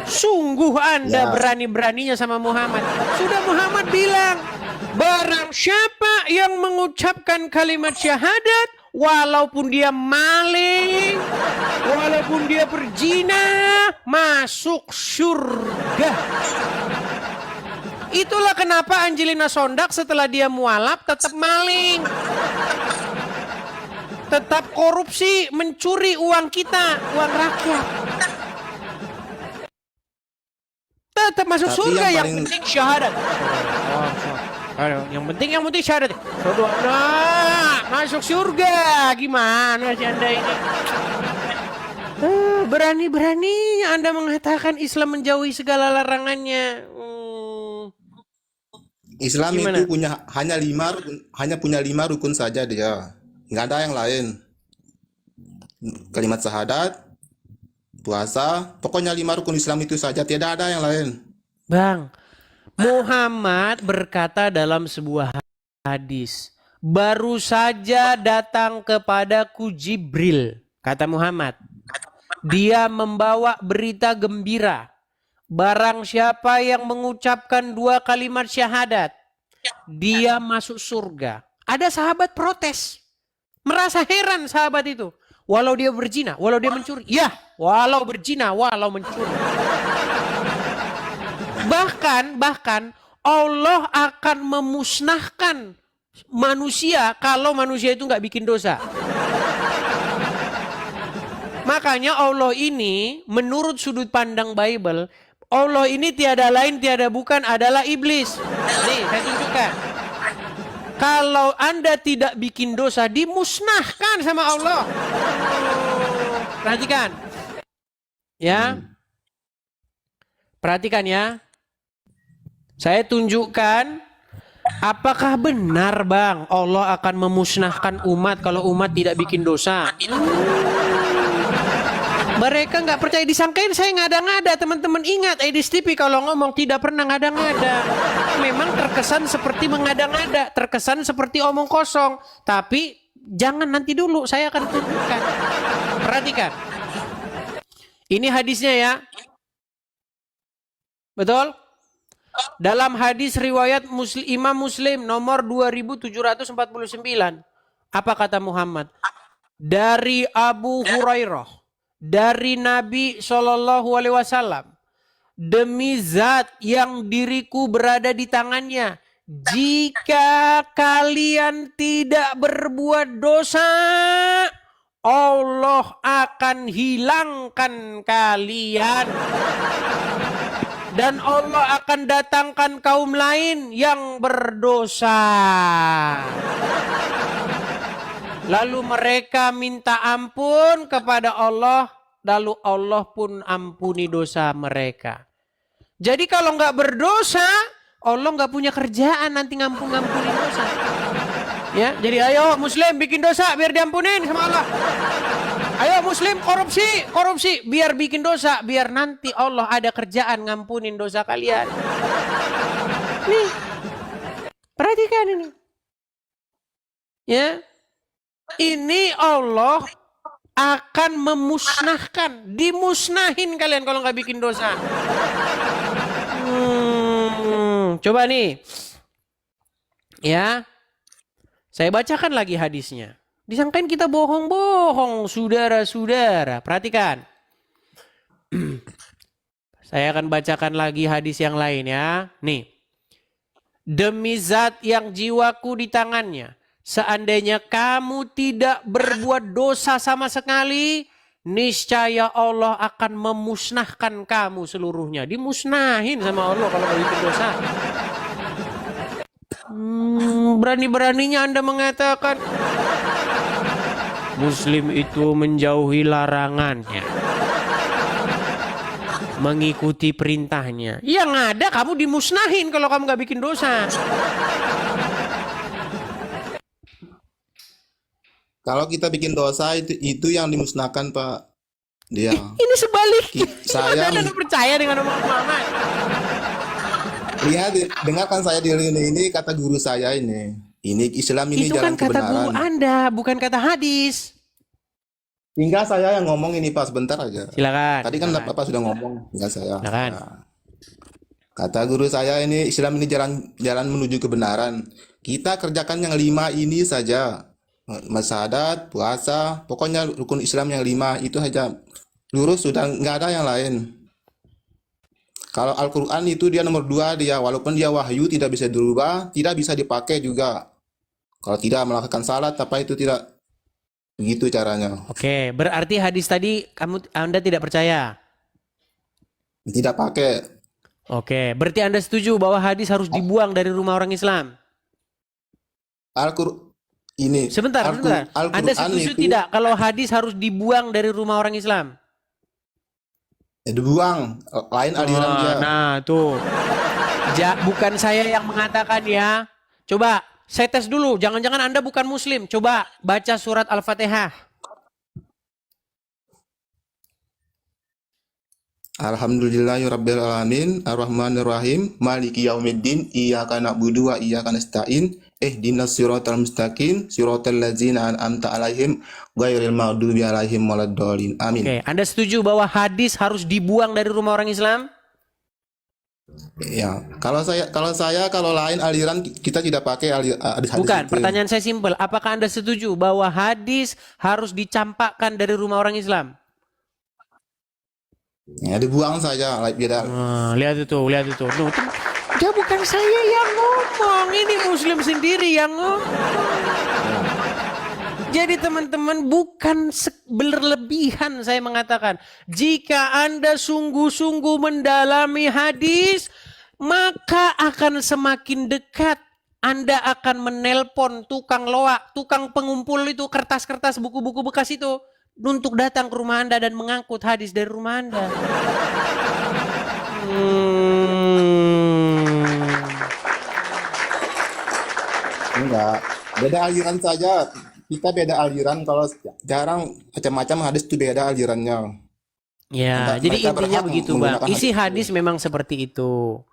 Sungguh Anda Ya, berani-beraninya sama Muhammad. Sudah Muhammad bilang, barang siapa yang mengucapkan kalimat syahadat, walaupun dia maling, walaupun dia berzina, masuk surga. Itulah kenapa Angelina Sondak setelah dia mualaf tetap maling. Tetap korupsi, mencuri uang kita, uang rakyat. Tetap masuk tapi surga, yang yang paling penting syahadat. Yang penting syahadat. Nah, masuk surga. Gimana sih Anda ini? Berani-beraninya Anda mengatakan Islam menjauhi segala larangannya. Islam Gimana? itu hanya punya 5 rukun saja dia. Nggak ada yang lain. Kalimat syahadat, puasa, pokoknya 5 rukun Islam itu saja, tidak ada yang lain. Bang, Muhammad berkata dalam sebuah hadis, baru saja datang kepadaku Jibril, kata Muhammad. Dia membawa berita gembira. Barang siapa yang mengucapkan 2 kalimat syahadat, dia masuk surga. Ada sahabat protes. Merasa heran sahabat itu. Walau dia berzina, walau dia mencuri. Ya, walau berzina, walau mencuri. Bahkan Allah akan memusnahkan manusia kalau manusia itu nggak bikin dosa. Makanya Allah ini menurut sudut pandang Bible, Allah ini tiada lain tiada bukan adalah iblis. Nih, saya tunjukkan. Kalau Anda tidak bikin dosa, dimusnahkan sama Allah. Perhatikan. Ya. Perhatikan ya. Saya tunjukkan. Apakah benar Bang Allah akan memusnahkan umat kalau umat tidak bikin dosa? Mereka nggak percaya, disangkain saya ngada-ngada. Teman-teman ingat, Edis TV kalau ngomong tidak pernah ngada-ngada. Memang terkesan seperti mengada-ngada, terkesan seperti omong kosong. Tapi jangan, nanti dulu saya akan tunjukkan. Perhatikan. Ini hadisnya ya. Betul? Dalam hadis riwayat Imam Muslim nomor 2749. Apa kata Muhammad? Dari Abu Hurairah, dari Nabi SAW, demi zat yang diriku berada di tangannya, jika kalian tidak berbuat dosa, Allah akan hilangkan kalian. Dan Allah akan datangkan kaum lain yang berdosa. Lalu mereka minta ampun kepada Allah, lalu Allah pun ampuni dosa mereka. Jadi kalau nggak berdosa, Allah nggak punya kerjaan nanti ngampun-ngampunin dosa. Ya, jadi ayo Muslim bikin dosa biar diampunin sama Allah. Ayo Muslim korupsi biar bikin dosa, biar nanti Allah ada kerjaan ngampunin dosa kalian. Nih, perhatikan ini. Ya. Ini Allah akan memusnahkan, dimusnahin kalian kalau nggak bikin dosa. Coba nih, ya, saya bacakan lagi hadisnya. Disangkain kita bohong-bohong, saudara-saudara. Perhatikan. Saya akan bacakan lagi hadis yang lain ya. Nih, demi zat yang jiwaku di tangannya, seandainya kamu tidak berbuat dosa sama sekali, niscaya Allah akan memusnahkan kamu seluruhnya. Dimusnahin sama Allah kalau kamu bikin dosa. Berani-beraninya Anda mengatakan Muslim itu menjauhi larangannya, mengikuti perintahnya. Yang ada kamu dimusnahin kalau kamu gak bikin dosa. Kalau kita bikin dosa itu yang dimusnahkan, Pak. Dia. Ini sebaliknya. Saya Anda percaya dengan omong Muhammad? Lihat, dengarkan saya di ini kata guru saya ini. Ini Islam ini Itu jalan kan kata guru kebenaran. Anda, bukan kata hadis. tinggal saya yang ngomong ini Pak, sebentar aja. Silakan. Tadi kan Silakan. Bapak sudah ngomong, tinggal saya. Silakan. Nah, kata guru saya ini Islam ini jalan menuju kebenaran. Kita kerjakan yang 5 ini saja. Masyahadat, puasa, pokoknya rukun Islam yang 5 itu saja. Lurus sudah nggak ada yang lain. Kalau Al-Quran itu dia nomor 2 dia, walaupun dia wahyu tidak bisa dirubah, tidak bisa dipakai juga. Kalau tidak melakukan salat, apa itu tidak begitu caranya. Oke, berarti hadis tadi Anda tidak percaya. Tidak pakai. Oke, berarti Anda setuju bahwa hadis harus dibuang dari rumah orang Islam? Al-Quran ini. Sebentar. Anda setuju itu tidak kalau hadis harus dibuang dari rumah orang Islam? dibuang, lain aliran dia. Nah, tuh. Bukan saya yang mengatakan ya. Coba, saya tes dulu. Jangan-jangan Anda bukan Muslim. Coba baca surat Al-Fatihah. Alhamdulillahirabbil alamin, arrahmanirrahim, maliki yaumiddin, iyyaka na'budu wa iyyaka nasta'in, ihdinas siratal mustaqim, siratal ladzina an'amta 'alaihim, ghairil maghdubi 'alaihim waladdallin. Amin. Oke, Anda setuju bahwa hadis harus dibuang dari rumah orang Islam? Ya, kalau lain aliran kita tidak pakai hadis Bukan, itu. pertanyaan saya simpel. Apakah Anda setuju bahwa hadis harus dicampakkan dari rumah orang Islam? Ya, dibuang saja, beda. Lihat itu. Tuh, dia bukan saya yang ngomong, ini Muslim sendiri yang ngomong. Jadi teman-teman, bukan berlebihan saya mengatakan. Jika Anda sungguh-sungguh mendalami hadis, maka akan semakin dekat. Anda akan menelpon tukang loak, tukang pengumpul itu kertas-kertas buku-buku bekas itu untuk datang ke rumah Anda dan mengangkut hadis dari rumah Anda. Enggak, beda aliran saja. Kita beda aliran, kalau jarang macam-macam hadis itu beda alirannya. Ya, jadi Mereka intinya berhak begitu Bang. menggunakan Isi hadis itu. memang seperti itu.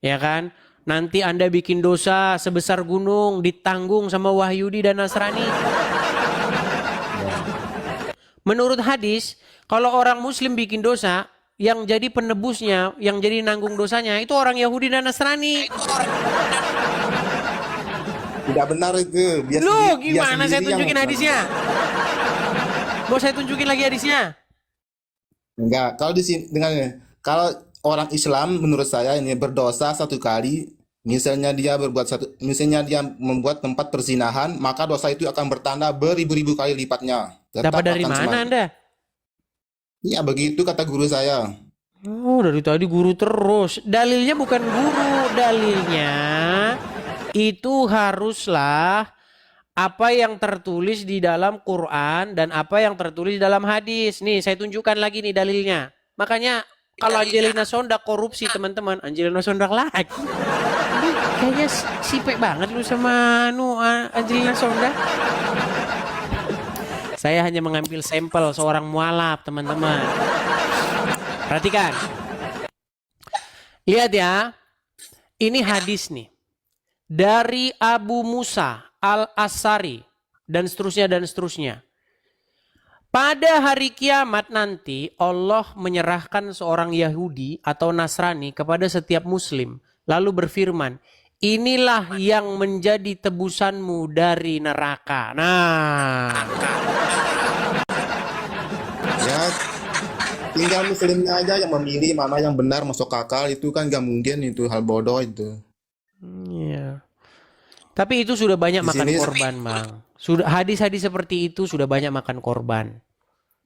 Ya kan? Nanti Anda bikin dosa sebesar gunung ditanggung sama Wahyudi dan Nasrani. Menurut hadis, kalau orang Muslim bikin dosa, yang jadi penebusnya, yang jadi nanggung dosanya itu orang Yahudi dan Nasrani. Tidak benar itu. Loh, dia gimana saya sendiri tunjukin yang- hadisnya? Mau saya tunjukin lagi hadisnya? Enggak, kalau di sini kalau orang Islam menurut saya ini berdosa satu kali, misalnya dia membuat tempat perzinahan, maka dosa itu akan bertambah beribu-ribu kali lipatnya. Dapat dari mana Anda? Ya begitu kata guru saya. Oh, dari tadi guru terus. Dalilnya bukan guru, dalilnya itu haruslah apa yang tertulis di dalam Quran dan apa yang tertulis dalam hadis. Nih, saya tunjukkan lagi nih dalilnya. Makanya kalau Angelina Sondak korupsi teman-teman, Angelina Sondak like. Kayaknya sipek banget lu sama Angelina Sondak. Saya hanya mengambil sampel seorang mualaf, teman-teman. Perhatikan. Lihat ya. Ini hadis nih. Dari Abu Musa Al-Asy'ari dan seterusnya. Pada hari kiamat nanti Allah menyerahkan seorang Yahudi atau Nasrani kepada setiap muslim. Lalu berfirman, inilah yang menjadi tebusanmu dari neraka. Nah. Ya tinggal muslimnya aja yang memilih mana yang benar masuk akal, itu kan gak mungkin, itu hal bodoh itu. Iya. Tapi itu sudah banyak Di makan sini- korban, Bang. Sudah hadis-hadis seperti itu sudah banyak makan korban.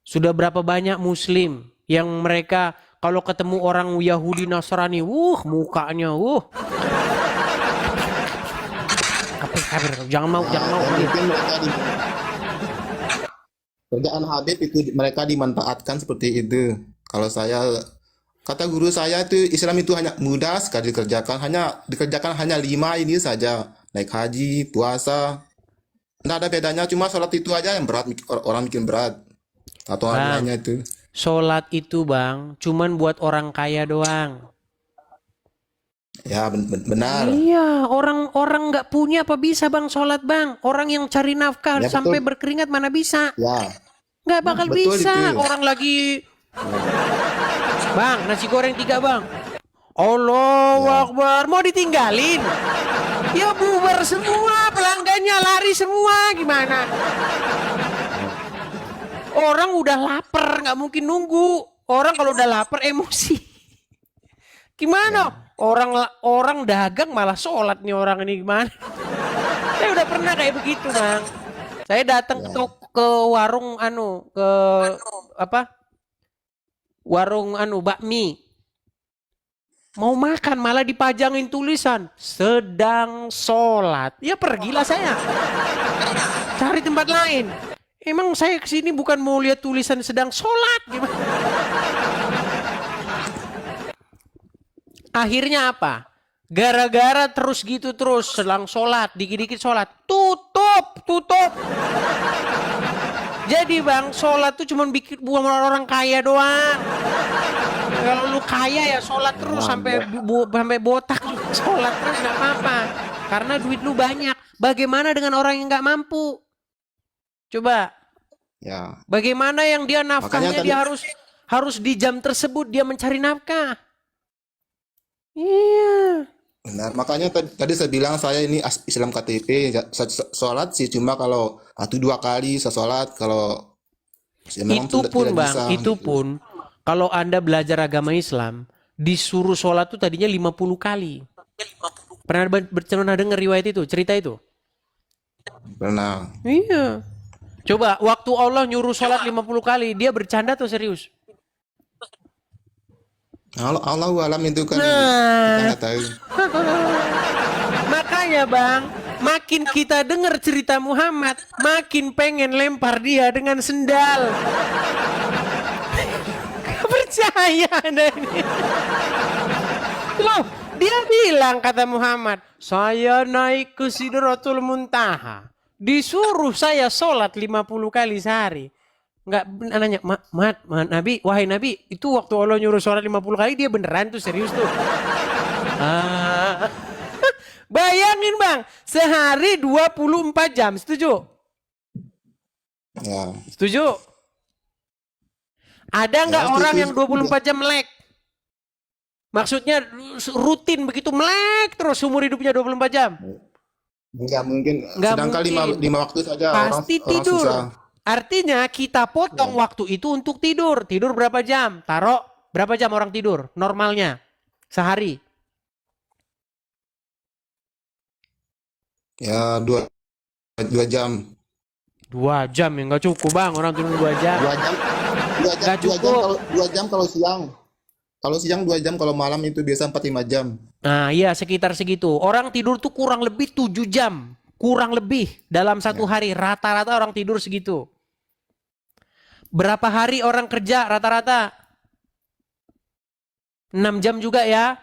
Sudah berapa banyak muslim yang mereka kalau ketemu orang Yahudi Nasrani, mukanya, kafir. Jangan mau. Ya, mungkin mereka kerjaan Habib itu mereka dimanfaatkan seperti itu. Kalau kata guru saya itu Islam itu hanya mudah sekali dikerjakan, hanya 5 ini saja, naik haji, puasa, nggak ada bedanya, cuma sholat itu aja yang berat, orang bikin berat atau Bang. lainnya itu. Sholat itu, Bang, cuman buat orang kaya doang. Ya benar. Iya, orang nggak punya apa bisa, Bang, sholat, Bang. Orang yang cari nafkah Ya, sampai betul. berkeringat mana bisa. Ya Nggak bakal Betul bisa. itu. Orang lagi, Bang, nasi goreng 3 bang. Allahu Ya. Akbar. Mau ditinggalin? Ya bubar semua, pelanggannya lari semua. Gimana? Orang udah lapar, nggak mungkin nunggu. Orang kalau udah lapar emosi. Gimana? Orang dagang malah sholat nih orang ini gimana? Saya udah pernah kayak begitu, Bang. Saya datang ke warung ke apa? Warung bakmi. Mau makan malah dipajangin tulisan sedang sholat. Ya pergilah saya. Cari tempat lain. Emang saya kesini bukan mau lihat tulisan sedang sholat. Gimana? Akhirnya apa? Gara-gara terus gitu terus selang sholat, dikit-dikit sholat, tutup. Jadi bang, sholat tuh cuma bikin buat orang kaya doang. Kalau lu kaya ya sholat terus sampai botak, sholat terus nggak apa-apa. Karena duit lu banyak. Bagaimana dengan orang yang nggak mampu? Coba. Ya. Bagaimana yang dia nafkahnya Makanya dia harus di jam tersebut dia mencari nafkah. Iya. Benar, makanya tadi saya bilang saya ini Islam KTP, sholat sih cuma kalau 1-2 kali saya sholat, kalau ya memang Itu pun tidak bang, bisa, itu gitu. pun kalau Anda belajar agama Islam, disuruh sholat tuh tadinya 50 kali. Pernah dengar riwayat itu, cerita itu? Pernah. Iya. Coba, waktu Allah nyuruh sholat 50 kali, dia bercanda atau serius? Allahu alam itu kan kita Nah, nggak tahu. makanya bang, makin kita dengar cerita Muhammad, makin pengen lempar dia dengan sendal. Gak percaya Anda ini. Loh, dia bilang kata Muhammad, saya naik ke Sidratul Muntaha. Disuruh saya sholat 50 kali sehari. Nggak nanya, Nabi, wahai Nabi, itu waktu Allah nyuruh sholat 50 kali dia beneran tuh serius tuh. Bayangin bang, sehari 24 jam, setuju? Ya. Setuju? Ada nggak Ya, orang setuju, yang 24 jam melek? Maksudnya rutin begitu melek terus umur hidupnya 24 jam? Nggak mungkin. Nggak Sedangkan mungkin. lima waktu saja Pasti orang tidur. susah. Artinya kita potong waktu itu untuk tidur. Tidur berapa jam? Taruh berapa jam orang tidur normalnya sehari? Ya 2 jam. 2 jam ya nggak cukup bang, orang tidur 2 jam. 2 jam. 2 jam. Nggak 2 jam cukup. kalau 2 jam kalau siang. Kalau siang 2 jam, kalau malam itu biasa 4-5 jam. Nah iya sekitar segitu. Orang tidur tuh kurang lebih 7 jam. Kurang lebih dalam satu hari. Rata-rata orang tidur segitu. Berapa hari orang kerja rata-rata? 6 jam juga ya.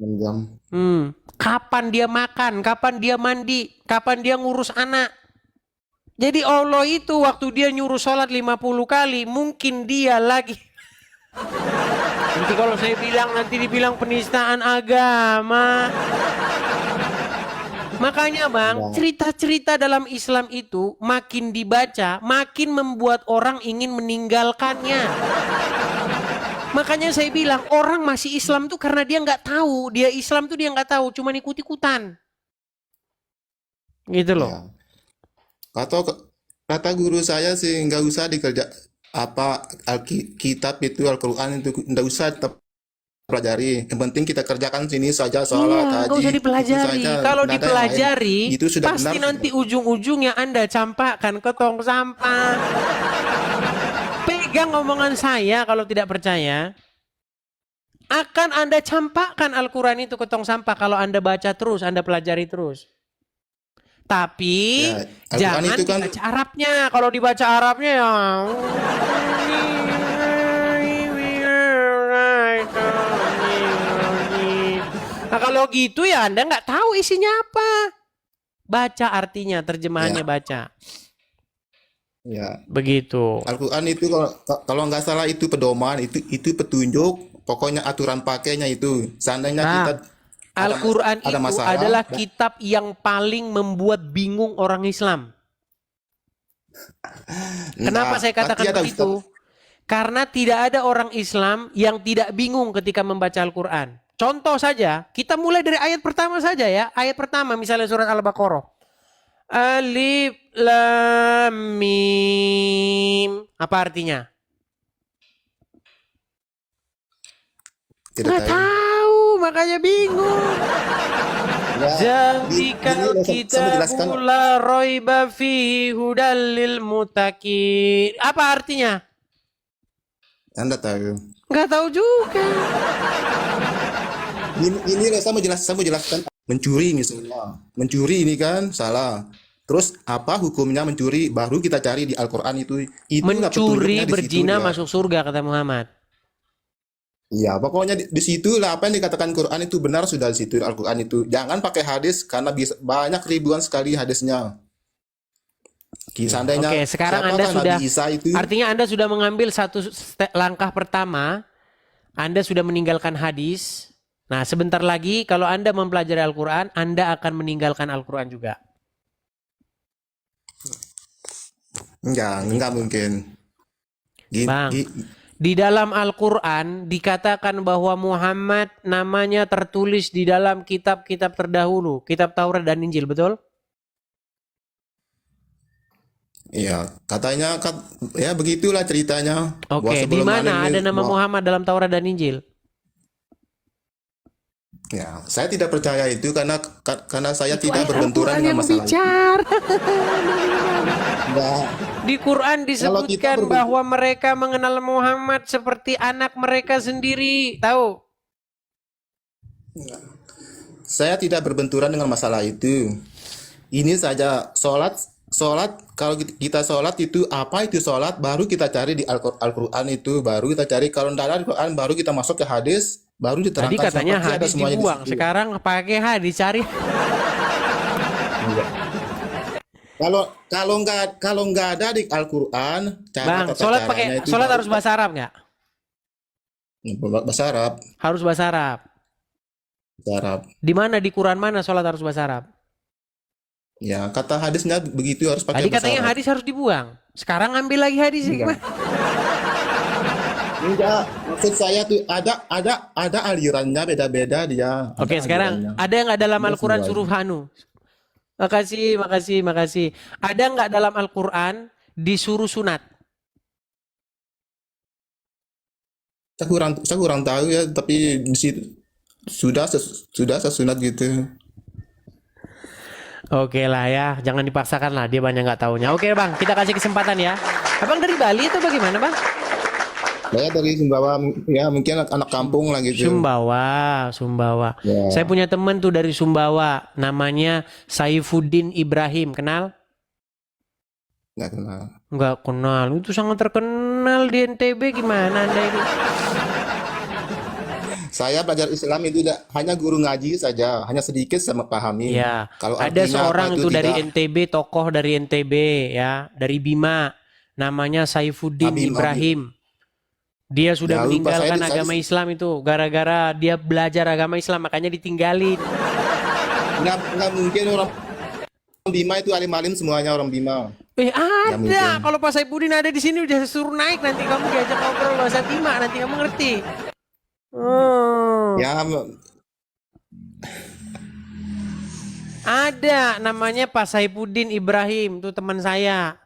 6 jam. Kapan dia makan? Kapan dia mandi? Kapan dia ngurus anak? Jadi Allah itu waktu dia nyuruh sholat 50 kali, mungkin dia lagi. Nanti kalau saya bilang, nanti dibilang penistaan agama. Makanya bang, cerita-cerita dalam Islam itu makin dibaca, makin membuat orang ingin meninggalkannya. Makanya saya bilang orang masih Islam tuh karena dia nggak tahu, dia Islam tuh dia nggak tahu, cuma ikut-ikutan. Gitu loh. Ya. Kata guru saya sih nggak usah dikerja Alkitab itu Al-Quran itu nggak usah tetap pelajari. Yang penting kita kerjakan sini saja sholat, Iya, haji. nggak usah Itu dipelajari. saja. Kalau Nggak ada yang dipelajari, lain. Itu sudah pasti benar. nanti ujung-ujungnya Anda campakkan ke tong sampah. Pegang omongan saya kalau tidak percaya. Akan Anda campakkan Al-Quran itu ke tong sampah kalau Anda baca terus, Anda pelajari terus. Tapi Ya, Al-Quran jangan itu kan dibaca Arabnya. Kalau dibaca Arabnya ya. Nah kalau gitu ya Anda nggak tahu isinya apa. Baca artinya, terjemahannya baca. ya Begitu. Al-Quran itu kalau nggak salah itu pedoman, itu petunjuk, pokoknya aturan pakainya itu. Seandainya Nah, kita Al-Quran ada itu masalah, adalah kitab yang paling membuat bingung orang Islam. Kenapa saya pasti katakan ada begitu? Ustaz. Karena tidak ada orang Islam yang tidak bingung ketika membaca Al-Quran. Contoh saja, kita mulai dari ayat pertama saja ya. Ayat pertama misalnya surat Al-Baqarah. Alif Lam Mim. Apa artinya? Tidak Nggak tahu. tahu, makanya bingung. Ya, Zalikal saya kitabu menjelaskan. la raiba fihi hudal lil muttaqin. Apa artinya? Anda tahu. Nggak tahu juga. Ini loh, saya mau jelaskan. Mencuri misalnya. Mencuri ini kan salah. Terus apa hukumnya mencuri? Baru kita cari di Al-Quran itu. Itulah Mencuri petunjuknya di situ berzina dia. masuk surga kata Muhammad. Iya, pokoknya di situ lah apa yang dikatakan Quran itu benar sudah di situ Al-Quran itu. Jangan pakai hadis karena bisa, banyak ribuan sekali hadisnya. Seandainya Oke, sekarang Anda siapakah sudah Nabi Isa itu? artinya Anda sudah mengambil satu langkah pertama. Anda sudah meninggalkan hadis. Nah, sebentar lagi kalau Anda mempelajari Al-Quran, Anda akan meninggalkan Al-Quran juga. Enggak mungkin. Bang, di dalam Al-Quran dikatakan bahwa Muhammad namanya tertulis di dalam kitab-kitab terdahulu. Kitab Taurat dan Injil, betul? Iya, katanya ya begitulah ceritanya. Bahwa Oke, di sebelum mana ada ini, nama bahwa- Muhammad dalam Taurat dan Injil? Ya, saya tidak percaya itu karena saya Itu tidak ayat berbenturan Al-Quran dengan yang masalah itu. bicara. Enggak. Di Quran disebutkan kita bahwa mereka mengenal Muhammad seperti anak mereka sendiri. Tahu? Saya tidak berbenturan dengan masalah itu. Ini saja sholat kalau kita sholat itu apa itu sholat baru kita cari di Al-Quran itu baru kita cari kalau tidak ada Al-Quran baru kita masuk ke hadis baru diterangkan. Tadi katanya pasti ada hadis semuanya di dibuang. situ. Sekarang pakai hadis cari. Kalau nggak ada di Al-Quran cara Bang, tata sholat caranya pakai itu sholat baru harus bahasa Arab nggak? bahasa Arab. Harus bahasa Arab. Bahasa Arab. Di mana di Quran mana sholat harus bahasa Arab? Ya, kata hadisnya begitu harus pakai Tadi bahasa katanya Arab. hadis harus dibuang. Sekarang ambil lagi hadis Enggak. gimana? Enggak, maksud saya tuh ada alirannya beda-beda dia. Oke, Ada sekarang alirannya. ada nggak dalam Ada Al-Quran semuanya. suruh Hanu? Makasih. Ada nggak dalam Al-Quran disuruh sunat? Saya kurang tahu ya, tapi di situ sudah sesunat gitu. Oke lah ya, jangan dipaksakan lah, dia banyak nggak taunya. Oke bang, kita kasih kesempatan ya. Abang dari Bali atau bagaimana bang? Saya dari Sumbawa, ya mungkin anak kampung lah gitu. Sumbawa. Ya. Saya punya teman tuh dari Sumbawa, namanya Saifuddin Ibrahim, kenal? Nggak kenal. Nggak kenal, itu sangat terkenal di NTB, gimana anda ini? Saya belajar Islam itu hanya guru ngaji saja, hanya sedikit sama pahami. Ya, Kalau ada artinya seorang apa itu tuh dari tidak- NTB, tokoh dari NTB ya, dari Bima, namanya Saifuddin Abim. Ibrahim. Dia sudah Ya, lupa, meninggalkan saya- agama Islam itu gara-gara dia belajar agama Islam makanya ditinggalin. nggak mungkin orang Bima itu alim-alim semuanya orang Bima. Ada, mungkin. kalau Pak Saifuddin ada di sini udah suruh naik nanti kamu diajak ngobrol bahasa Bima nanti kamu ngerti. Ya, Ada namanya Pak Saifuddin Ibrahim, tuh teman saya.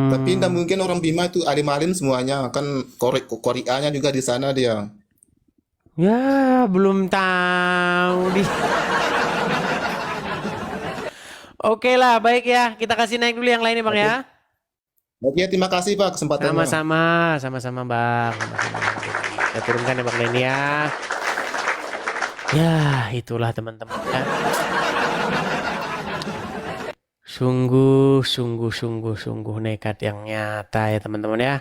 tapi nggak mungkin orang Bima itu alim-alim semuanya, kan Koreanya juga di sana dia. Ya, belum tahu di. Oke lah, baik ya. Kita kasih naik dulu yang lainnya, Bang ya. Oke, terima kasih Pak kesempatannya. Sama-sama, Bang. Kita turunkan ya, Bang Leni ya. Ya, itulah teman-teman ya. Sungguh nekat yang nyata ya, teman-teman ya.